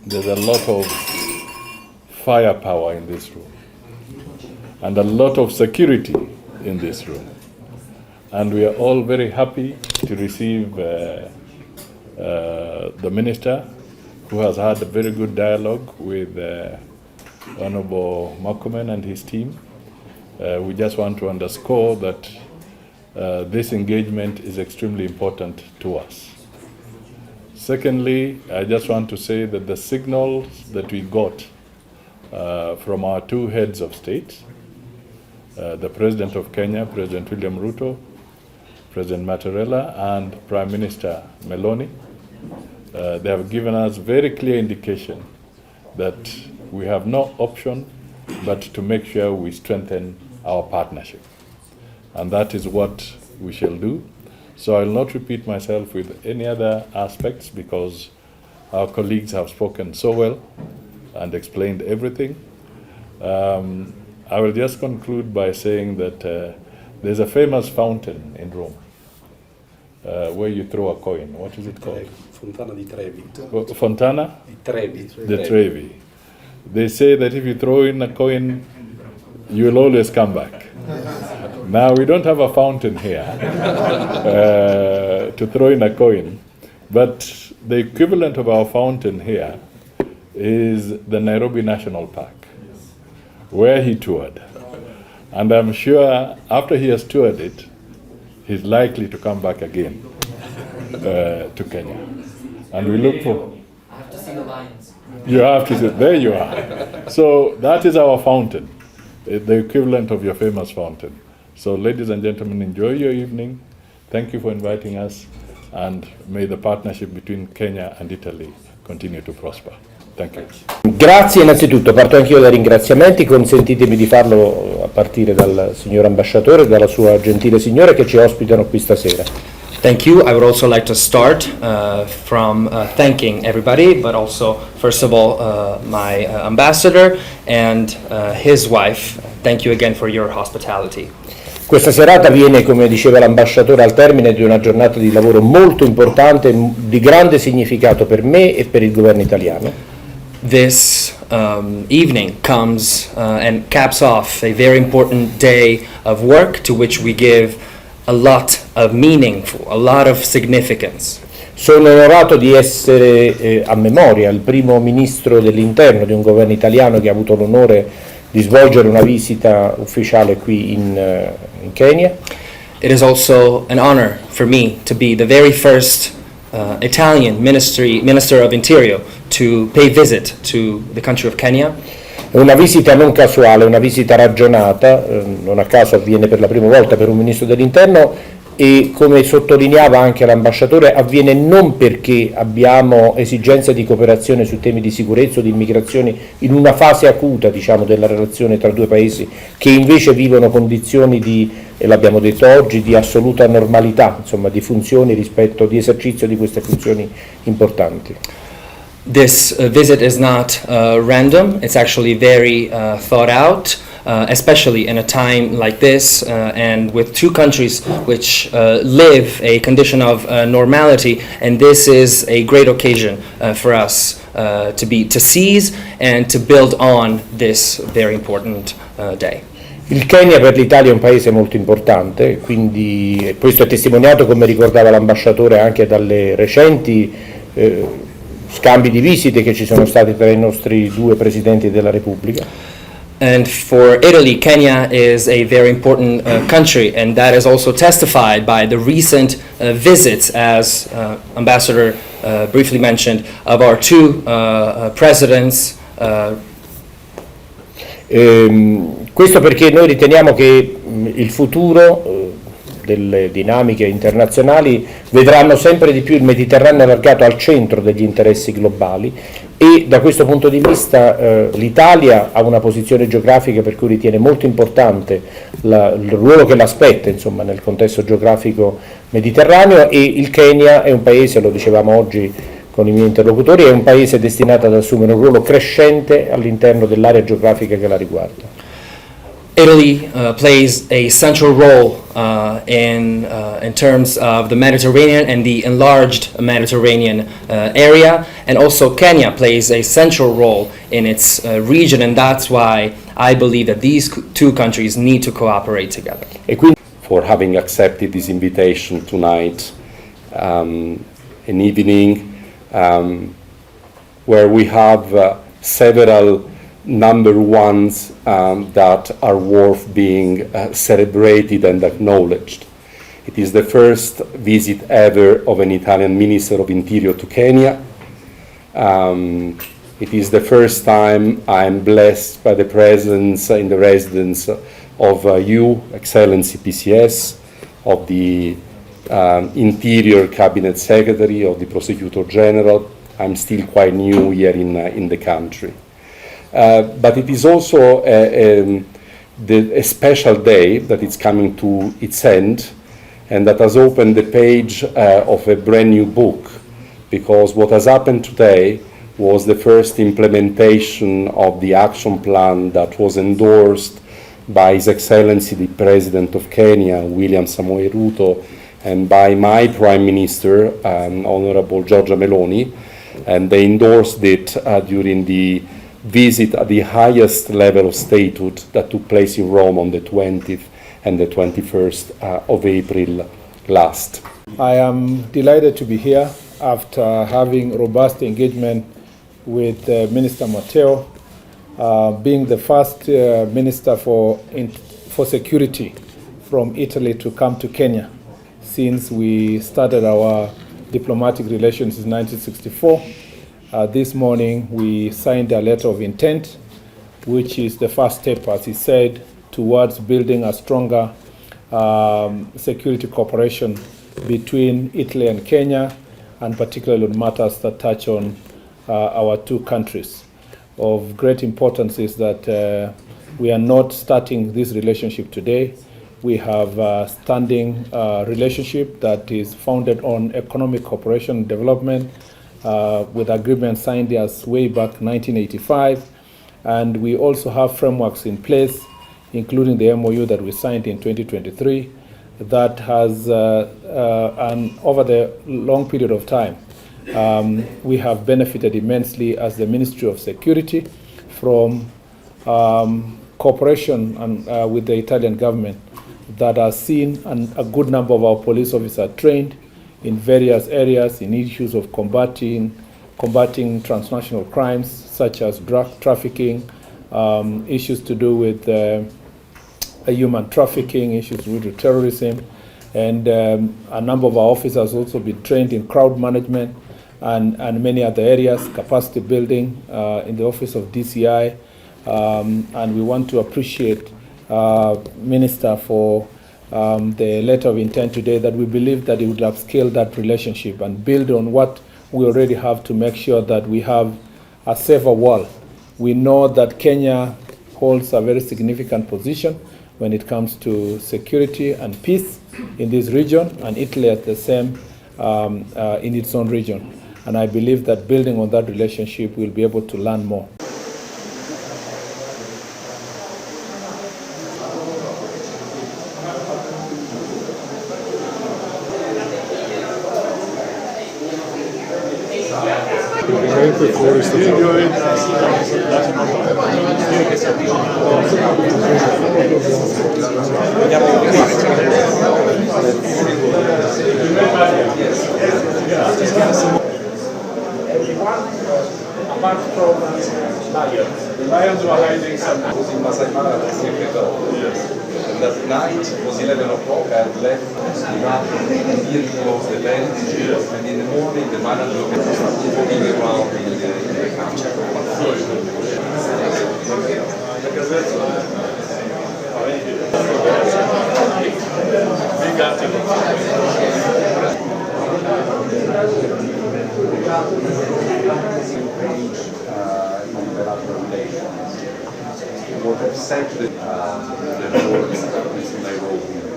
there's a lot of firepower in this room and a lot of security in this room. And we are all very happy to receive the Minister, who has had a very good dialogue with Honorable Makumen and his team. We just want to underscore that this engagement is extremely important to us. Secondly, I just want to say that the signals that we got from our two heads of state, the President of Kenya, President William Ruto, President Mattarella, and Prime Minister Meloni, they have given us very clear indication that we have no option but to make sure we strengthen our partnership. And that is what we shall do. So I will not repeat myself with any other aspects because our colleagues have spoken so well and explained everything. I will just conclude by saying that there's a famous fountain in Rome where you throw a coin. What is it called? Fontana di Trevi. Fontana? Di Trevi. The Trevi. They say that if you throw in a coin, you will always come back. Now, we don't have a fountain here to throw in a coin, but the equivalent of our fountain here is the Nairobi National Park, where he toured. And I'm sure after he has toured it, he's likely to come back again to Kenya. And we look for... I have to see the lions. You have to see, there you are. So that is our fountain, the equivalent of your famous fountain. So ladies and gentlemen, enjoy your evening. Thank you for inviting us, and may the partnership between Kenya and Italy continue to prosper. Thank you. Grazie innanzitutto, parto anch'io dai ringraziamenti, consentitemi di farlo a partire dal signor ambasciatore e dalla sua gentile signora che ci ospitano qui stasera. Thank you. I would also like to start from thanking everybody, but also, first of all, my ambassador and his wife. Thank you again for your hospitality. Questa serata viene, come diceva l'ambasciatore, al termine di una giornata di lavoro molto importante, di grande significato per me e per il governo italiano. This evening comes and caps off a very important day of work to which we give a lot of meaning, a lot of significance. Sono onorato di essere a memoria il primo ministro dell'interno di un governo italiano che ha avuto l'onore di svolgere una visita ufficiale qui in Kenya. It is also an honor for me to be the very first Italian Minister of Interior to pay visit to the country of Kenya. È una visita non casuale, una visita ragionata, non a caso avviene per la prima volta per un ministro dell'interno e, come sottolineava anche l'ambasciatore, avviene non perché abbiamo esigenze di cooperazione su temi di sicurezza o di immigrazione in una fase acuta, diciamo, della relazione tra due paesi che invece vivono condizioni di, e l'abbiamo detto oggi, di assoluta normalità, insomma, di funzioni rispetto di esercizio di queste funzioni importanti. This visit is not random, it's actually very thought out, especially in a time like this and with two countries which live a condition of normality, and this is a great occasion for us to seize and to build on this very important day. Il Kenya per l'Italia è un paese molto importante, quindi questo è testimoniato, come ricordava l'ambasciatore, anche dalle recenti scambi di visite che ci sono stati tra i nostri due presidenti della Repubblica. And for Italy, Kenya is a very important country, and that is also testified by the recent visits, as Ambassador briefly mentioned, of our two presidents. Questo perché noi riteniamo che il futuro delle dinamiche internazionali vedranno sempre di più il Mediterraneo allargato al centro degli interessi globali e da questo punto di vista l'Italia ha una posizione geografica per cui ritiene molto importante il ruolo che l'aspetta, insomma, nel contesto geografico mediterraneo, e il Kenya è un paese, lo dicevamo oggi con i miei interlocutori, è un paese destinato ad assumere un ruolo crescente all'interno dell'area geografica che la riguarda. Italy plays a central role in terms of the Mediterranean and the enlarged Mediterranean area, and also Kenya plays a central role in its region, and that's why I believe that these two countries need to cooperate together. For having accepted this invitation tonight, an evening where we have several number ones that are worth being celebrated and acknowledged. It is the first visit ever of an Italian Minister of Interior to Kenya. It is the first time I am blessed by the presence in the residence of you, Excellency PCS, of the Interior Cabinet Secretary, of the Prosecutor General. I'm still quite new here in the country. But it is also a special day that is coming to its end, and that has opened the page of a brand new book, because what has happened today was the first implementation of the action plan that was endorsed by His Excellency the President of Kenya, William Samoei Ruto, and by my Prime Minister, Honorable Giorgia Meloni, and they endorsed it during the visit at the highest level of statehood that took place in Rome on the 20th and the 21st of April last. I am delighted to be here after having robust engagement with Minister Matteo, being the first minister for security from Italy to come to Kenya since we started our diplomatic relations in 1964. This morning we signed a letter of intent, which is the first step, as he said, towards building a stronger security cooperation between Italy and Kenya, and particularly on matters that touch on our two countries. Of great importance is that we are not starting this relationship today. We have a standing relationship that is founded on economic cooperation and development, with agreements signed as way back 1985. And we also have frameworks in place, including the MOU that we signed in 2023, that has, over the long period of time, we have benefited immensely as the Ministry of Security from cooperation with the Italian government that has seen a good number of our police officers trained in various areas in issues of combating transnational crimes such as drug trafficking, issues to do with human trafficking, issues to do with terrorism, and a number of our officers also been trained in crowd management and many other areas, capacity building in the office of DCI, and we want to appreciate Minister for the letter of intent today, that we believe that it would upscale that relationship and build on what we already have to make sure that we have a safer world. We know that Kenya holds a very significant position when it comes to security and peace in this region, and Italy at the same in its own region. And I believe that building on that relationship, we'll be able to learn more. Apart from lions. The lions were hiding somewhere. Was in Masai Mara, the secret of. Yes. And that night was 11 o'clock. I had left here close the tent. Yes. And in the morning, the manager was walking around in the camp. Big afternoon. What have said the words in Nairobi.